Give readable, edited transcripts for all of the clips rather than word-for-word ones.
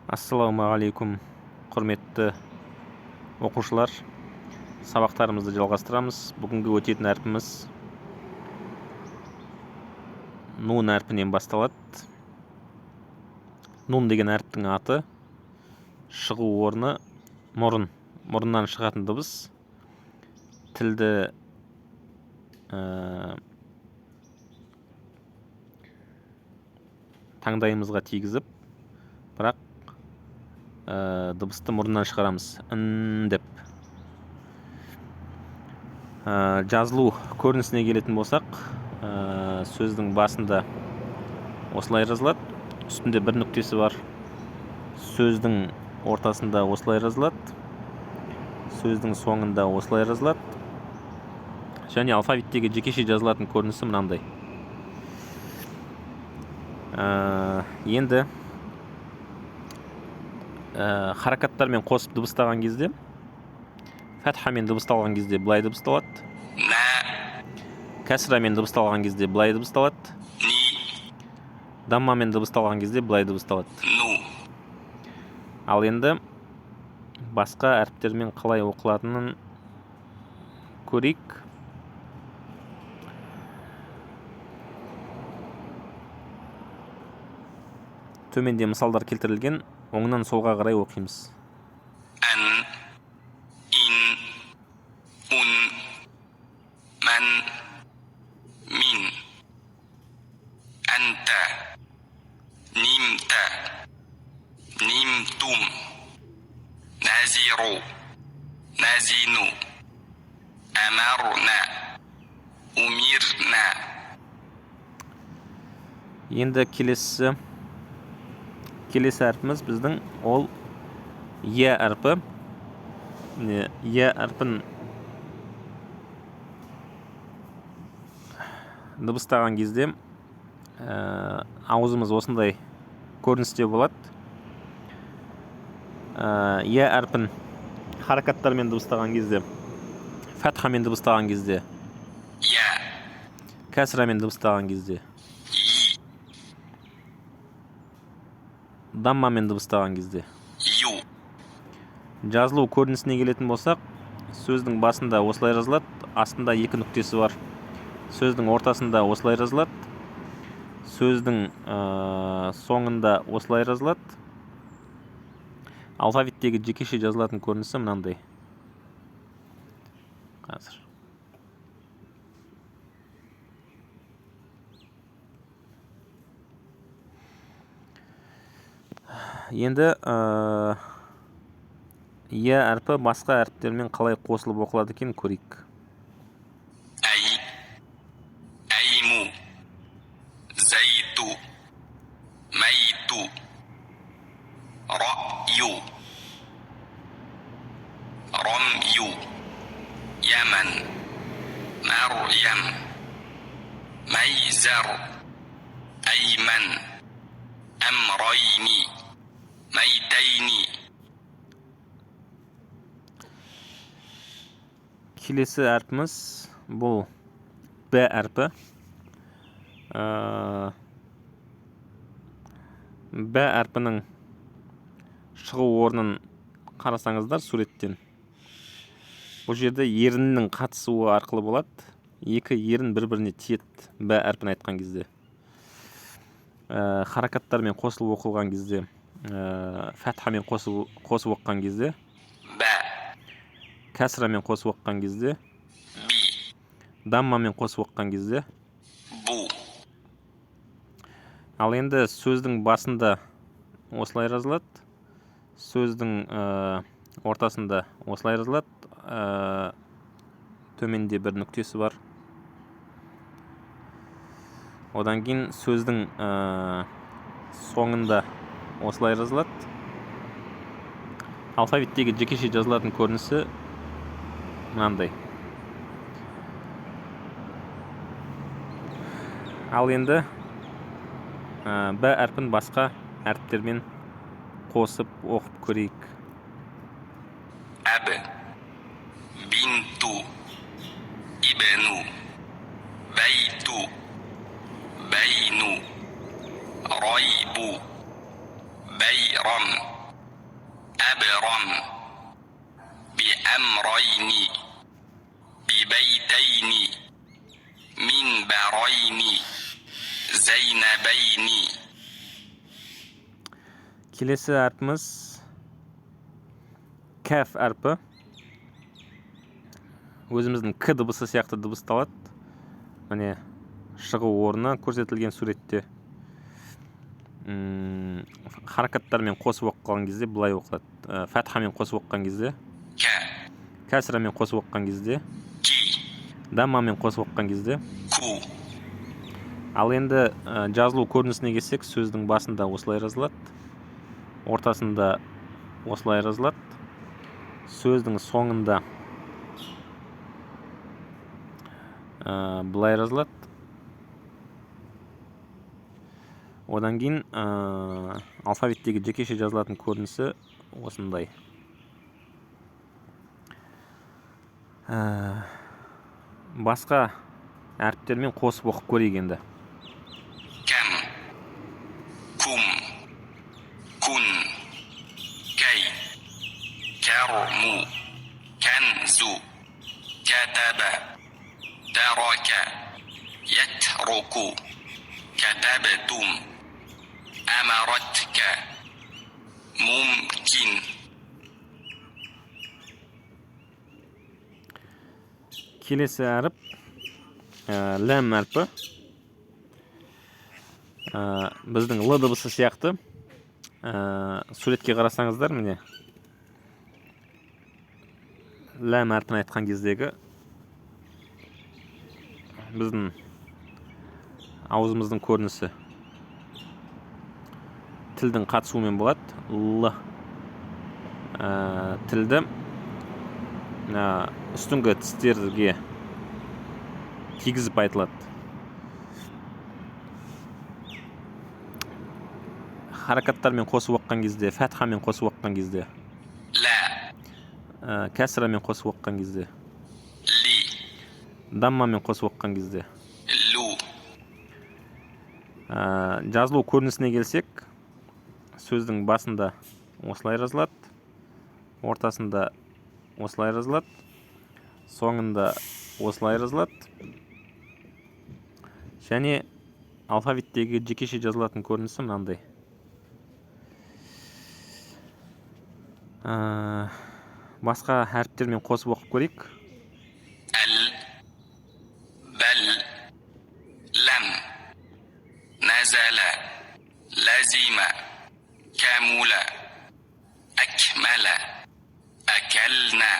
Ассалаумағалейкум, құрметті оқушылар. Сабақтарымызды жалғастырамыз. Бүгінгі өтетін әрпіміз нун әрпінен басталады. Нун деген әріптің аты, шығу орны мұрын. Мұрыннан шығатын дыбыс. Тілді таңдайымызға тигізіп, бірақ дыбысты мұрыннан шығарамыз. Н деп. Жазылу көрінісіне келетін болсақ, сөздің басында осылай жазылады. Үстінде бір нүктесі бар. Сөздің ортасында осылай жазылады. Сөздің соңында осылай жазылады. Және алфавиттегі жекеше жазылатын көрінісі мынандай. Енді харакаттармен қосып дыбыстаған кезде, фәтхамен дыбысталған кезде былай дыбысталады. Кәсрамен дыбысталған кезде былай дыбысталады. Даммамен дыбысталған кезде былай дыбысталады. Ал енді басқа әріптермен қалай оқылатынын көрейік. Төменде мысалдар келтірілген, оңынан солға қарай оқимыз. Ан, ин, ун, ман, мин, анта, нимта, нимтум, назиру, назину, амарна, умирна. Енді келесі әрпіміз біздің ол е әрпі. Е әрпін дыбыстаған кезде аузымыз осындай көріністе болады. Е әрпін харакаттармен дыбыстаған кезде, фәтхамен дыбыстаған кезде, кәсрамен дыбыстаған кезде, даммамен дыбыстаған кезде. Жазылу көрінісіне келетін болсақ, сөздің басында осылай жазылады, астында екі нүктесі бар. Сөздің ортасында осылай жазылады, сөздің соңында осылай жазылады. Алфавиттегі жекеше жазылатын көрінісі мынандай. Қазір. Енді е әрпі басқа әріптермен қалай қосылып оқылады екен көрейік. Әйму, зайту, мәйту, раю, ромю, яман, марям, майзар, әйман, әмрайни, мәйтайни. Келесі әрпіміз бұл б әрпі. Б әрпінің шығу орнын қарасаңыздар суреттен. Бұл жерде еріннің қатысуы арқылы болады. Екі ерін бір-біріне тиеді б әрпін айтқан кезде. Харакаттармен қосылып оқылған кезде, фәтхамен қосып оққан кезде, кәсрамен қосып оққан кезде, даммамен қосып оққан кезде. Ал енді сөздің басында осылай жазылады, сөздің ортасында осылай жазылады, төменде бір нүктесі бар. Одан кейін сөздің соңында осылай жазылады. Алфавиттегі жекеше жазылатын көрінісі мынандай. Ал енді б әрпін басқа әріптермен қосып оқып көрейік. Әб, бинту, ибну, бәйту, бәйну, райбу, бәйрам, أبرم بأمرين ببيتين منبرين زينبين. Келесі әрпіміз кәф әрпі. Өзіміздің к дыбысы сияқты дыбысталады. Міне шығу орны көрсетілген суретте. Харакаттармен қосып оқыған кезде былай оқылады. Фатхамен қосып оқыған кезде, кәсрамен қосып оқыған кезде, даммамен қосып оқыған кезде. Ал енді жазылу көрінісіне келсек, сөздің басында осылай жазылады, ортасында осылай жазылады, сөздің соңында былай жазылады. Одан кейін алфавиттегі жекеше жазылатын көрінісі осындай. Басқа әріптермен қосып оқып көрейік енді. كم كم كن كي كرم كنز كتب ترك يترك كتبتم أمرتك ممكن. Келесі әріп ләм әрпі. Біздің л дыбысы сияқты. Суретке қарасаңыздар, міне ләм әрпін айтқан кездегі біздің аузымыздың көрінісі тілдің қатысуымен болады. Л тілді үстіңгі тістерге тигізіп айтылады. Харакаттармен қосып оқыған кезде, фатхамен қосып оқыған кезде, кәсрамен қосып оқыған кезде, даммамен қосып оқыған кезде. Жазылу көрінісіне келсек, сөздің басында осылай жазылады, ортасында осылай жазылады, соңында осылай жазылады. Және алфавиттегі жекеше жазылатын көрінісі мынандай. Басқа әріптермен қосып оқып көрейік. بل لم نزل لزم كمل أكمل أكلنا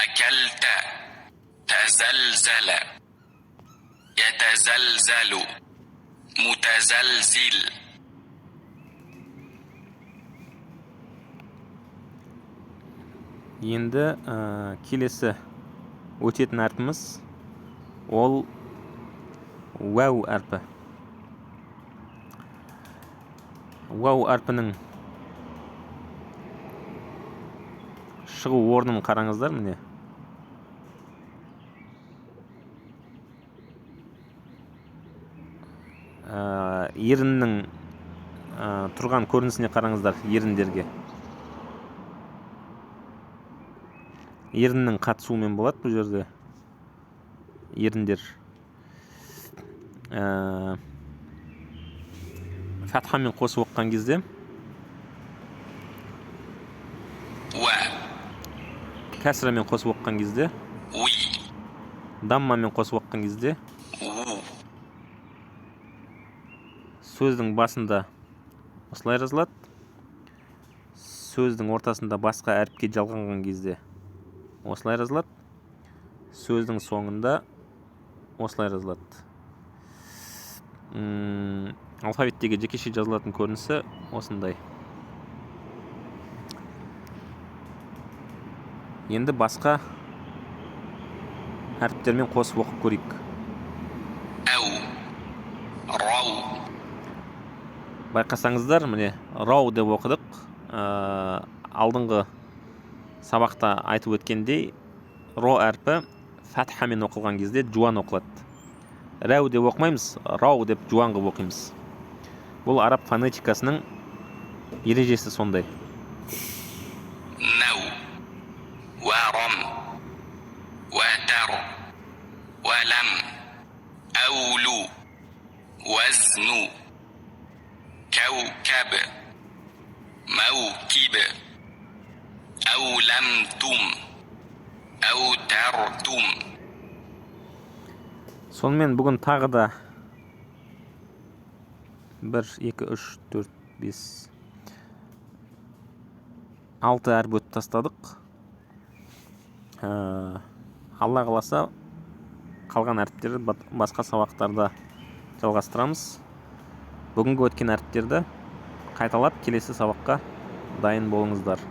أكلت تزلزل يتزلزل متزلزل. Енді келесі өтетін әрпіміз ол уәу әрпі. Уәу әрпінің шығу орнын қараңыздар, міне. Еріннің тұрған көрінісіне қараңыздар, еріндерге. Еріннің қатысуымен болады бұл жерде. Еріндер. Фатхамен қосып оқыған кезде, кәсрамен қосып оқыған кезде, даммамен қосып оқыған кезде, сөздің басында осылай жазылады, сөздің ортасында басқа әріпке жалғанған кезде осылай жазылады, сөздің соңында осылай жазылады. Алфавиттегі жекеше жазылатын көрінісі осындай. Енді басқа әріптермен қосып оқып көрейік. Байқасаңыздар, міне рау деп оқыдық. Алдыңғы сабақта айтып өткендей, ро әрпі фатхамен оқылған кезде жуан оқылады. Рәу деп оқымаймыз, рау деп жуан қылып оқимыз. Бұл араб фонетикасының ережесі сондай. نو ورم وتر ولم أولو وزن كوكب موكب أولمتم أوترتم. Сонымен бүгін тағы да 1, 2, 3, 4, 5, 6 әріп өтіп тастадық. Алла қаласа қалған әріптерді басқа сабақтарда жалғастырамыз. Бүгінгі өткен әріптерді қайталап келесі сабаққа дайын болыңыздар.